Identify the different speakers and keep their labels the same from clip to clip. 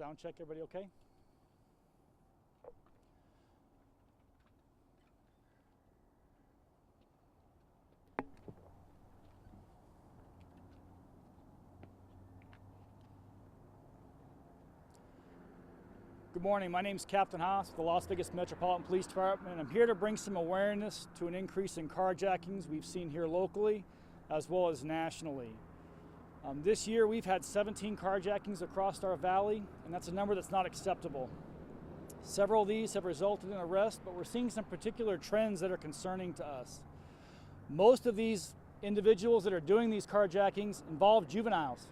Speaker 1: Sound check, everybody okay? Good morning, my name is Captain Haas with the Las Vegas Metropolitan Police Department. I'm here to bring some awareness to an increase in carjackings we've seen here locally as well as nationally. This year we've had 17 carjackings across our valley, and that's a number that's not acceptable. Several of these have resulted in arrest, but we're seeing some particular trends that are concerning to us. Most of these individuals that are doing these carjackings involve juveniles,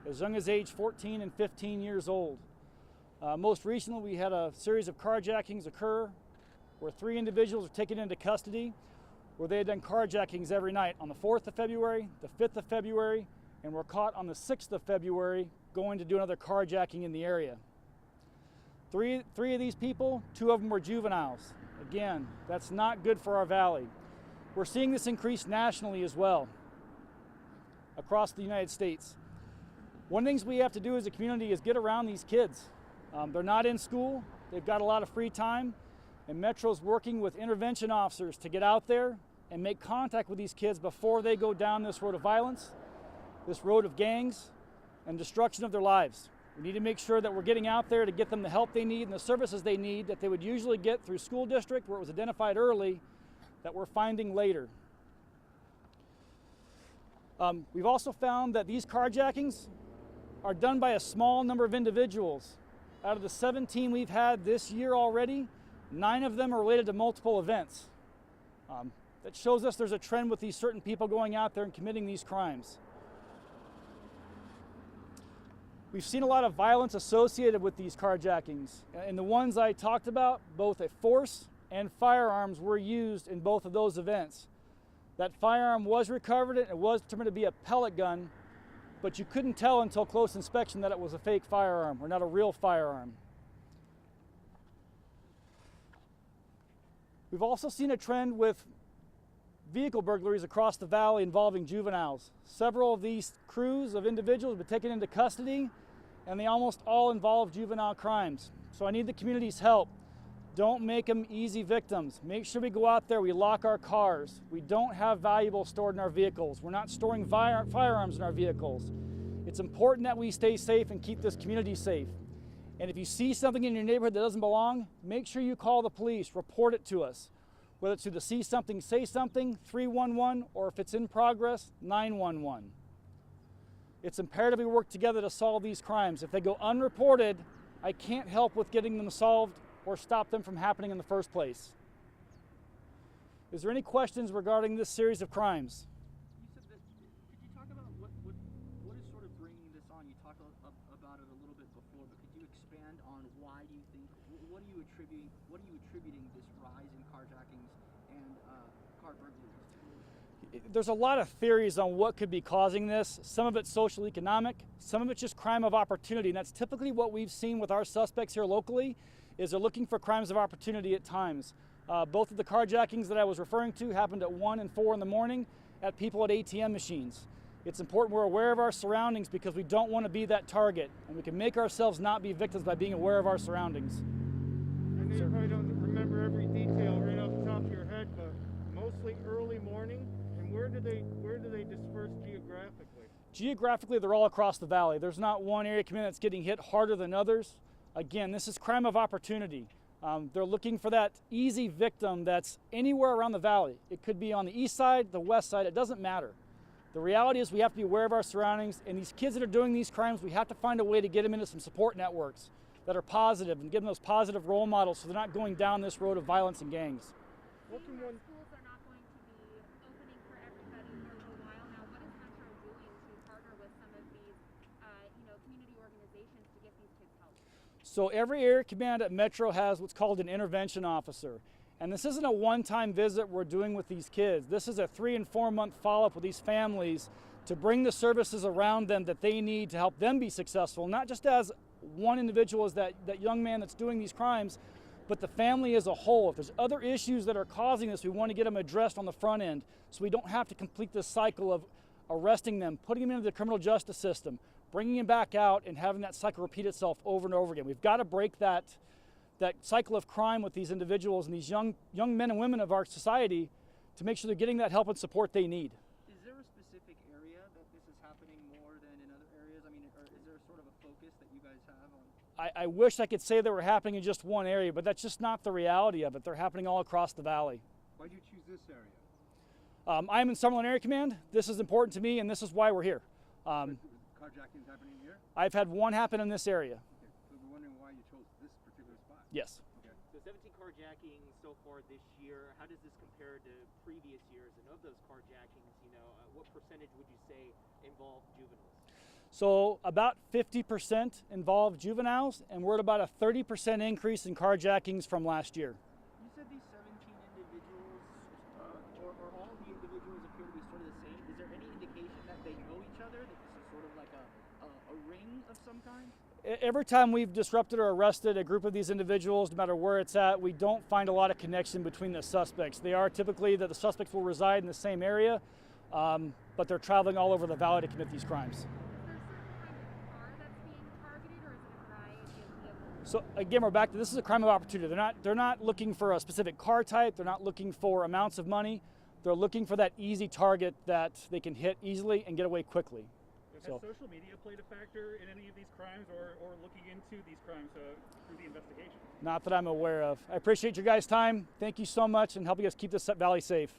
Speaker 1: as young as age 14 and 15 years old. Most recently, we had a series of carjackings occur where 3 individuals were taken into custody, where they had done carjackings every night on the 4th of February, the 5th of February, and were caught on the 6th of February going to do another carjacking in the area. Three of these people, 2 of them were juveniles. Again, that's not good for our valley. We're seeing this increase nationally as well, across the United States. One of the things we have to do as a community is get around these kids. They're not in school, they've got a lot of free time, and Metro's working with intervention officers to get out there and make contact with these kids before they go down this road of violence, this road of gangs, and destruction of their lives. We need to make sure that we're getting out there to get them the help they need and the services they need that they would usually get through school district where it was identified early, that we're finding later. We've also found that these carjackings are done by a small number of individuals. Out of the 17 we've had this year already, 9 of them are related to multiple events. That shows us there's a trend with these certain people going out there and committing these crimes. We've seen a lot of violence associated with these carjackings. And the ones I talked about, both a force and firearms were used in both of those events. That firearm was recovered and it was determined to be a pellet gun, but you couldn't tell until close inspection that it was a fake firearm or not a real firearm. We've also seen a trend with vehicle burglaries across the valley involving juveniles. Several of these crews of individuals have been taken into custody, and they almost all involve juvenile crimes. So I need the community's help. Don't make them easy victims. Make sure we go out there, we lock our cars. We don't have valuables stored in our vehicles. We're not storing firearms in our vehicles. It's important that we stay safe and keep this community safe. And if you see something in your neighborhood that doesn't belong, make sure you call the police, report it to us. Whether it's through the See Something, Say Something, 311, or if it's in progress, 911. It's imperative we work together to solve these crimes. If they go unreported, I can't help with getting them solved or stop them from happening in the first place. Is there any questions regarding this series of crimes?
Speaker 2: You said that, could you talk about what is sort of bringing this on? You talked about it a little bit before, but could you expand on why do you think, what are you attributing this rise in carjackings and car burglaries to?
Speaker 1: There's a lot of theories on what could be causing this. Some of it's social economic, some of it's just crime of opportunity, and that's typically what we've seen with our suspects here locally, is they're looking for crimes of opportunity at times. Both of the carjackings that I was referring to happened at 1 and 4 in the morning at people at ATM machines. It's important we're aware of our surroundings because we don't want to be that target, and we can make ourselves not be victims by being aware of our surroundings.
Speaker 3: I know you probably don't remember every detail right off the top of your head, but mostly early morning. And where do they disperse geographically?
Speaker 1: Geographically, they're all across the valley. There's not one area community that's getting hit harder than others. Again, this is crime of opportunity. They're looking for that easy victim that's anywhere around the valley. It could be on the east side, the west side, it doesn't matter. The reality is we have to be aware of our surroundings, and these kids that are doing these crimes, we have to find a way to get them into some support networks that are positive and give them those positive role models so they're not going down this road of violence and gangs.
Speaker 4: What can one... Schools are not going to be opening for everybody for a little while now. What is Metro doing to partner with some of these community organizations to get these kids help?
Speaker 1: So every area command at Metro has what's called an intervention officer. And this isn't a one-time visit we're doing with these kids. This is a 3 and 4 month follow-up with these families to bring the services around them that they need to help them be successful, not just as one individual, as that young man that's doing these crimes, but the family as a whole. If there's other issues that are causing this, we want to get them addressed on the front end so we don't have to complete this cycle of arresting them, putting them into the criminal justice system, bringing them back out and having that cycle repeat itself over and over again. We've got to break that cycle of crime with these individuals and these young men and women of our society to make sure they're getting that help and support they need.
Speaker 2: Is there a specific area that this is happening more than in other areas? I mean, or is there sort of a focus that you guys have on?
Speaker 1: I wish I could say they were happening in just one area, but that's just not the reality of it. They're happening all across the valley.
Speaker 5: Why did you choose this area?
Speaker 1: I'm in Summerlin Area Command. This is important to me, and this is why we're here.
Speaker 5: Carjackings happening here?
Speaker 1: I've had one happen in this area.
Speaker 5: Okay, so we're wondering why you chose this particular spot.
Speaker 1: Yes.
Speaker 5: Okay.
Speaker 6: So 17 carjackings so far this year. How does this compare to previous years? And of those carjackings, what percentage would you say involve juveniles?
Speaker 1: So about 50% involve juveniles, and we're at about a 30% increase in carjackings from last year.
Speaker 2: You said these 17 individuals, or all the individuals appear to be sort of the same. Is there any indication that they know each other, that this is sort of like a ring of some kind?
Speaker 1: Every time we've disrupted or arrested a group of these individuals, no matter where it's at, we don't find a lot of connection between the suspects. They are typically that the suspects will reside in the same area, but they're traveling all over the valley to commit these crimes. So again, we're back to this is a crime of opportunity. They're not looking for a specific car type. They're not looking for amounts of money. They're looking for that easy target that they can hit easily and get away quickly.
Speaker 7: Has social media played a factor in any of these crimes or looking into these crimes through the investigation?
Speaker 1: Not that I'm aware of. I appreciate your guys' time. Thank you so much and helping us keep this valley safe.